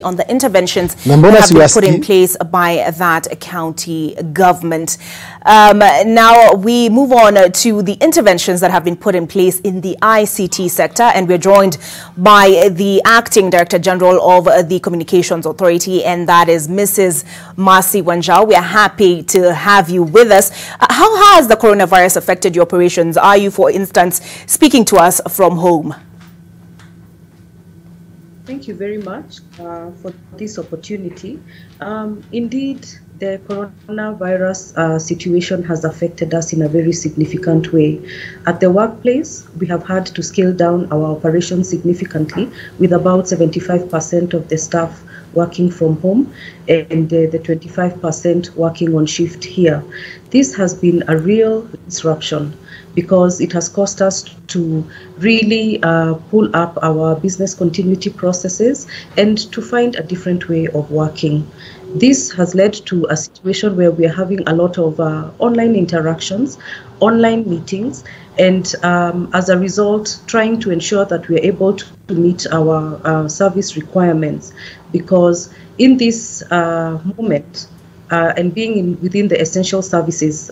on the interventions that have been put in place by that county government. Now we move on to the interventions that have been put in place in the ICT sector, and we're joined by the Acting Director General of the Communications Authority, and that is Mrs. Marcy Wanjao. We are happy to have you with us. How has the coronavirus affected your operations? Are you, for instance, speaking to us from home? Thank you very much for this opportunity. Indeed, the coronavirus situation has affected us in a very significant way. At the workplace, we have had to scale down our operations significantly, with about 75% of the staff working from home and the 25% working on shift here. This has been a real disruption because it has caused us to really pull up our business continuity processes and to find a different way of working. This has led to a situation where we are having a lot of online interactions, online meetings, and as a result, trying to ensure that we are able to meet our service requirements. Because in this moment, and being within the essential services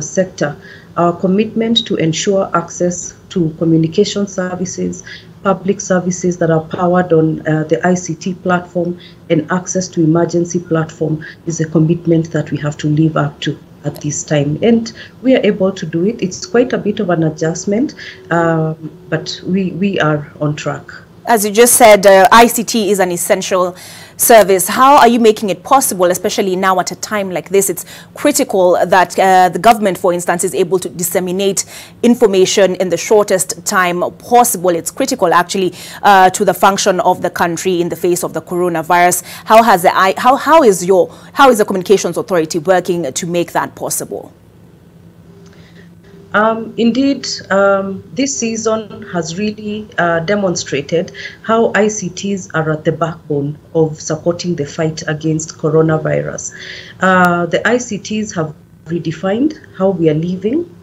sector, our commitment to ensure access to communication services, public services that are powered on the ICT platform, and access to emergency platform is a commitment that we have to live up to at this time. And we are able to do it. It's quite a bit of an adjustment, but we are on track. As you just said, ICT is an essential service. How are you making it possible, especially now at a time like this? It's critical that the government, for instance, is able to disseminate information in the shortest time possible. It's critical, actually, to the function of the country in the face of the coronavirus. How is the Communications Authority working to make that possible? Indeed, this season has really demonstrated how ICTs are at the backbone of supporting the fight against coronavirus. The ICTs have redefined how we are living,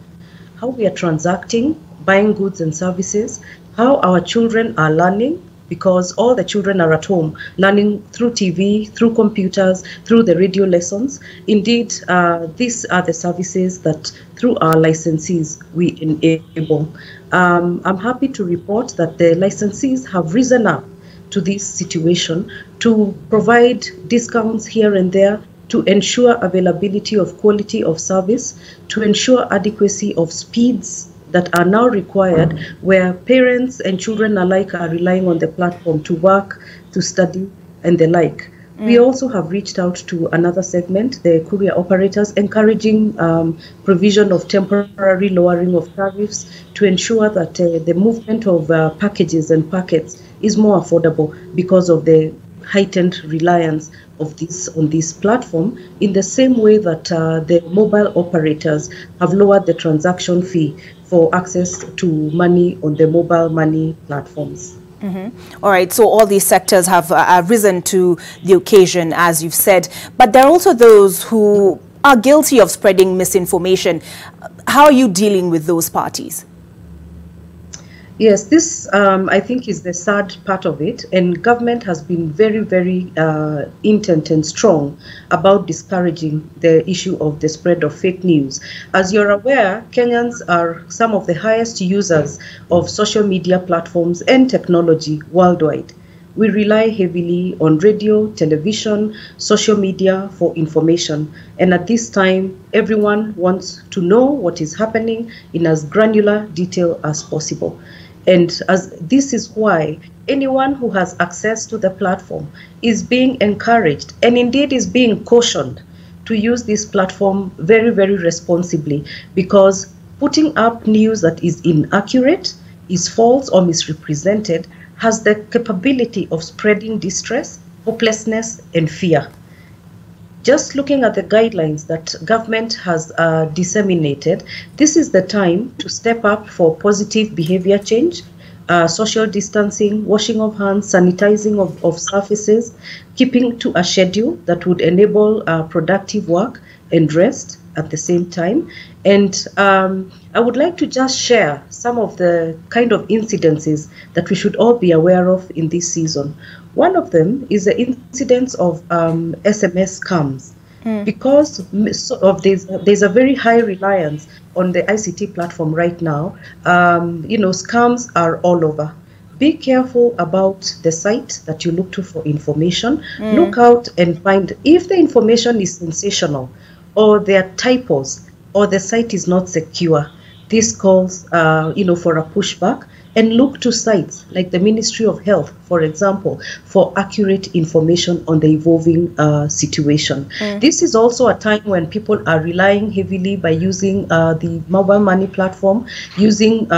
how we are transacting, buying goods and services, how our children are learning, because all the children are at home, learning through TV, through computers, through the radio lessons. Indeed, these are the services that, through our licensees, we enable. I'm happy to report that the licensees have risen up to this situation to provide discounts here and there, to ensure availability of quality of service, to ensure adequacy of speeds that are now required, where parents and children alike are relying on the platform to work, to study, and the like. We also have reached out to another segment, the courier operators, encouraging provision of temporary lowering of tariffs to ensure that the movement of packages and packets is more affordable because of the heightened reliance of on this platform, in the same way that the mobile operators have lowered the transaction fee for access to money on the mobile money platforms. All right, so all these sectors have risen to the occasion, as you've said, but there are also those who are guilty of spreading misinformation. How are you dealing with those parties? Yes, this I think is the sad part of it, and government has been very, very intent and strong about discouraging the issue of the spread of fake news. As you're aware, Kenyans are some of the highest users of social media platforms and technology worldwide. We rely heavily on radio, television, social media for information. And at this time, everyone wants to know what is happening in as granular detail as possible. And as this is why anyone who has access to the platform is being encouraged, and indeed is being cautioned, to use this platform very, very responsibly, because putting up news that is inaccurate, is false or misrepresented, has the capability of spreading distress, hopelessness, and fear. Just looking at the guidelines that government has disseminated, this is the time to step up for positive behavior change, social distancing, washing of hands, sanitizing of surfaces, keeping to a schedule that would enable productive work and rest, at the same time. And I would like to just share some of the kind of incidences that we should all be aware of in this season. One of them is the incidence of SMS scams. Because of this, there's a very high reliance on the ICT platform right now. Scams are all over. Be careful about the site that you look to for information. Look out and find if the information is sensational, or there are typos, or the site is not secure. This calls, for a pushback. And look to sites like the Ministry of Health, for example, for accurate information on the evolving situation. This is also a time when people are relying heavily by using the mobile money platform, using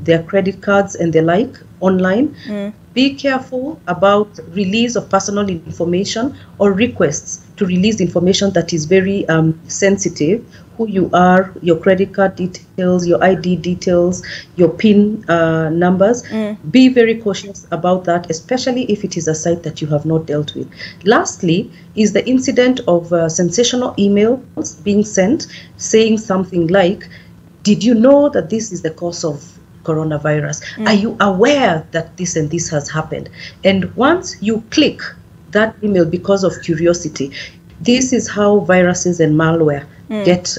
their credit cards and the like online. Be careful about release of personal information or requests to release information that is very sensitive. Who you are, your credit card details, your ID details, your PIN numbers. Be very cautious about that, especially if it is a site that you have not dealt with. Lastly is the incident of sensational emails being sent saying something like, did you know that this is the cause of coronavirus? Are you aware that this and this has happened? And once you click that email because of curiosity, this is how viruses and malware get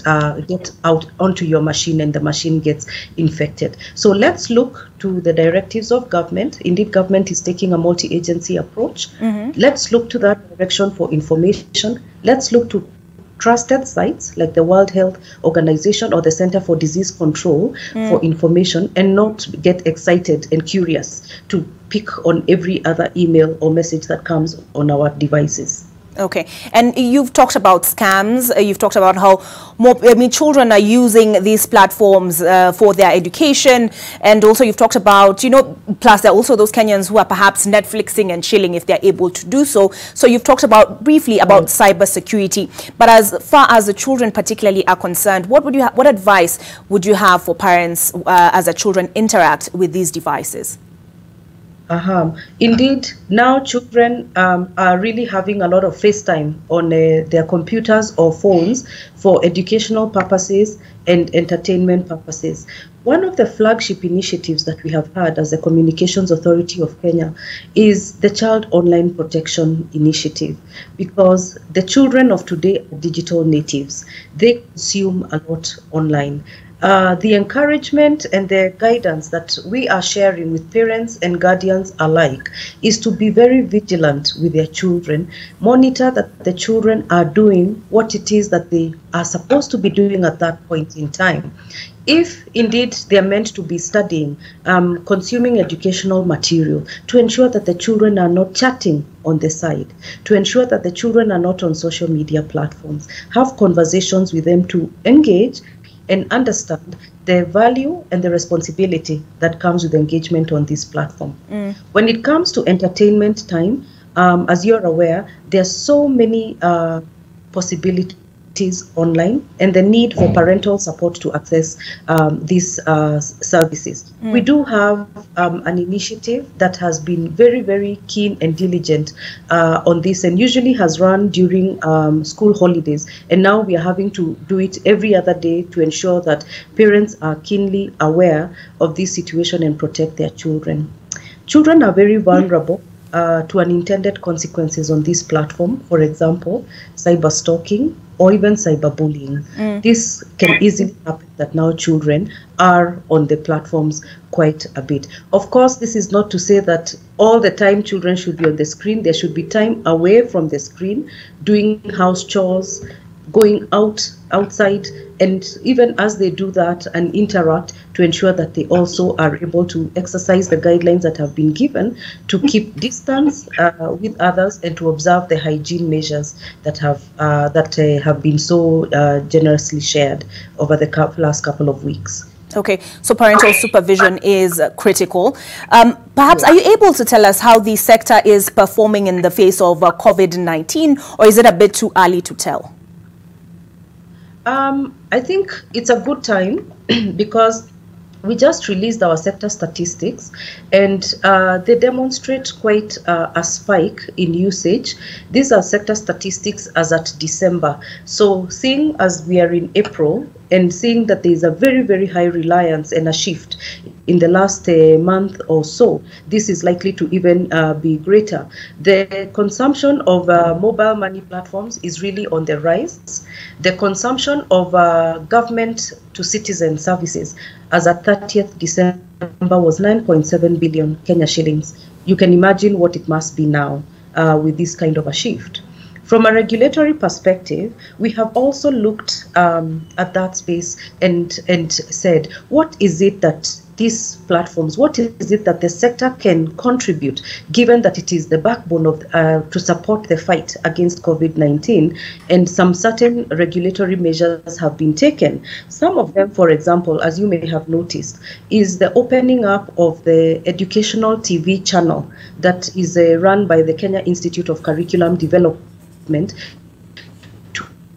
out onto your machine, and the machine gets infected. So let's look to the directives of government. Indeed, government is taking a multi-agency approach. Let's look to that direction for information. Let's look to trusted sites like the World Health Organization or the Center for Disease Control for information, and not get excited and curious to pick on every other email or message that comes on our devices. Okay, and you've talked about scams. You've talked about how children are using these platforms for their education, and also you've talked about, plus there are also those Kenyans who are perhaps Netflixing and chilling if they're able to do so. So you've talked about briefly about cyber security, but as far as the children particularly are concerned, what advice would you have for parents as the children interact with these devices? Indeed, now children are really having a lot of FaceTime on their computers or phones for educational purposes and entertainment purposes. One of the flagship initiatives that we have had as the Communications Authority of Kenya is the Child Online Protection Initiative, because the children of today are digital natives. They consume a lot online. The encouragement and the guidance that we are sharing with parents and guardians alike is to be very vigilant with their children, monitor that the children are doing what it is that they are supposed to be doing at that point in time. If indeed they are meant to be studying, consuming educational material, to ensure that the children are not chatting on the side, to ensure that the children are not on social media platforms, have conversations with them to engage and understand the value and the responsibility that comes with engagement on this platform. When it comes to entertainment time, as you're aware, there are so many possibilities online, and the need for parental support to access these services. We do have an initiative that has been very, very keen and diligent on this, and usually has run during school holidays. And now we are having to do it every other day to ensure that parents are keenly aware of this situation and protect their children. Children are very vulnerable to unintended consequences on this platform. For example, cyber stalking or even cyberbullying. This can easily happen that now children are on the platforms quite a bit. Of course, this is not to say that all the time children should be on the screen. There should be time away from the screen, doing house chores, going outside, and even as they do that and interact, to ensure that they also are able to exercise the guidelines that have been given to keep distance with others, and to observe the hygiene measures that have been so generously shared over the last couple of weeks. Okay, so parental supervision is critical. Perhaps, are you able to tell us how the sector is performing in the face of COVID-19, or is it a bit too early to tell? I think it's a good time because we just released our sector statistics, and they demonstrate quite a spike in usage. These are sector statistics as at December. So seeing as we are in April and seeing that there is a very, very high reliance and a shift in the last month or so, this is likely to even be greater. The consumption of mobile money platforms is really on the rise. The consumption of government to citizen services as at 30th December was 9.7 billion Kenya shillings. You can imagine what it must be now with this kind of a shift. From a regulatory perspective, we have also looked at that space and said, what is it that these platforms, what is it that the sector can contribute, given that it is the backbone of to support the fight against COVID-19, and some certain regulatory measures have been taken. Some of them, for example, as you may have noticed, is the opening up of the educational TV channel that is run by the Kenya Institute of Curriculum Development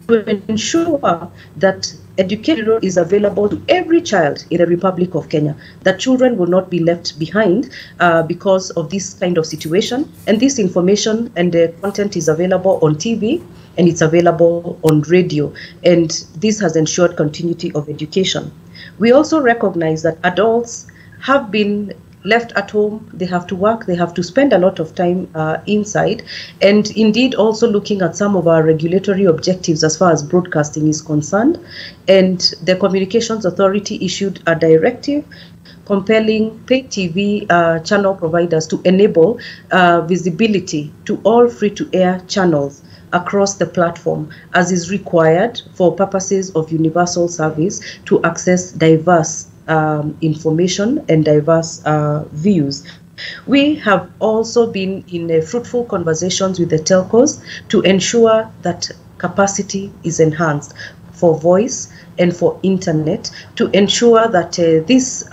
to ensure that education is available to every child in the Republic of Kenya, that children will not be left behind because of this kind of situation. And this information and the content is available on TV and it's available on radio. And this has ensured continuity of education. We also recognize that adults have been left at home, they have to work, they have to spend a lot of time inside, and indeed also looking at some of our regulatory objectives as far as broadcasting is concerned. And the Communications Authority issued a directive compelling pay TV channel providers to enable visibility to all free-to-air channels across the platform, as is required for purposes of universal service to access diverse information and diverse views. We have also been in fruitful conversations with the telcos to ensure that capacity is enhanced for voice and for internet, to ensure that these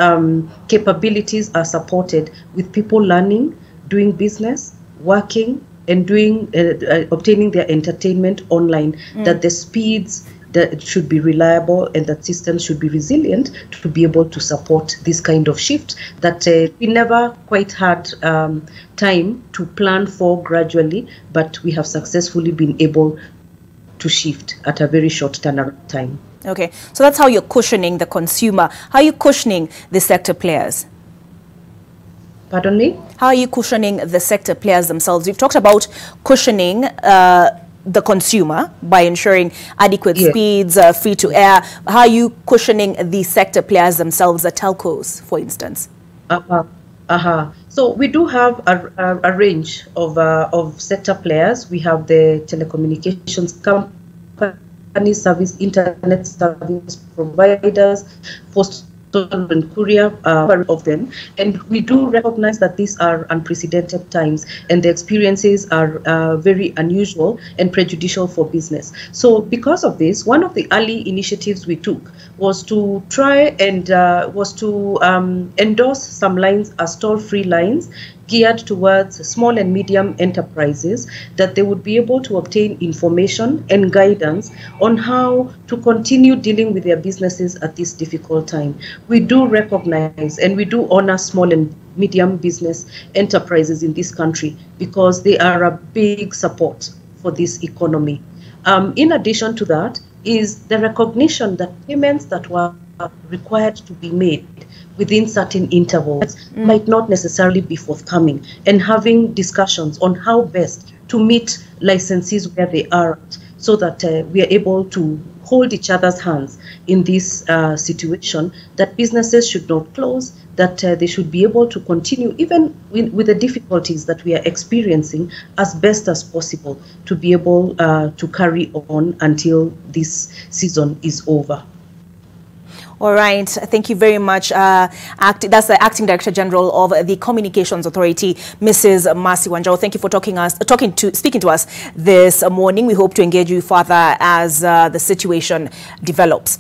capabilities are supported with people learning, doing business, working, and doing obtaining their entertainment online, that the speeds that should be reliable and that systems should be resilient to be able to support this kind of shift that we never quite had time to plan for gradually, but we have successfully been able to shift at a very short turnaround time. Okay, so that's how you're cushioning the consumer. How are you cushioning the sector players? Pardon me? How are you cushioning the sector players themselves? You've talked about cushioning the consumer by ensuring adequate speeds, free-to-air. How are you cushioning the sector players themselves, the telcos, for instance? So we do have a range of sector players. We have the telecommunications companies, service, internet service providers, postal and courier of them, and we do recognize that these are unprecedented times and the experiences are very unusual and prejudicial for business. So because of this, one of the early initiatives we took was to try and endorse some lines as toll-free lines geared towards small and medium enterprises, that they would be able to obtain information and guidance on how to continue dealing with their businesses at this difficult time. We do recognize and we do honor small and medium business enterprises in this country because they are a big support for this economy. In addition to that is the recognition that payments that were required to be made within certain intervals might not necessarily be forthcoming, and having discussions on how best to meet licensees where they are at, so that we are able to hold each other's hands in this situation, that businesses should not close, that they should be able to continue even with the difficulties that we are experiencing as best as possible to be able to carry on until this season is over. All right. Thank you very much. That's the Acting Director General of the Communications Authority, Mrs. Mercy Wanjau. Thank you for speaking to us this morning. We hope to engage you further as the situation develops.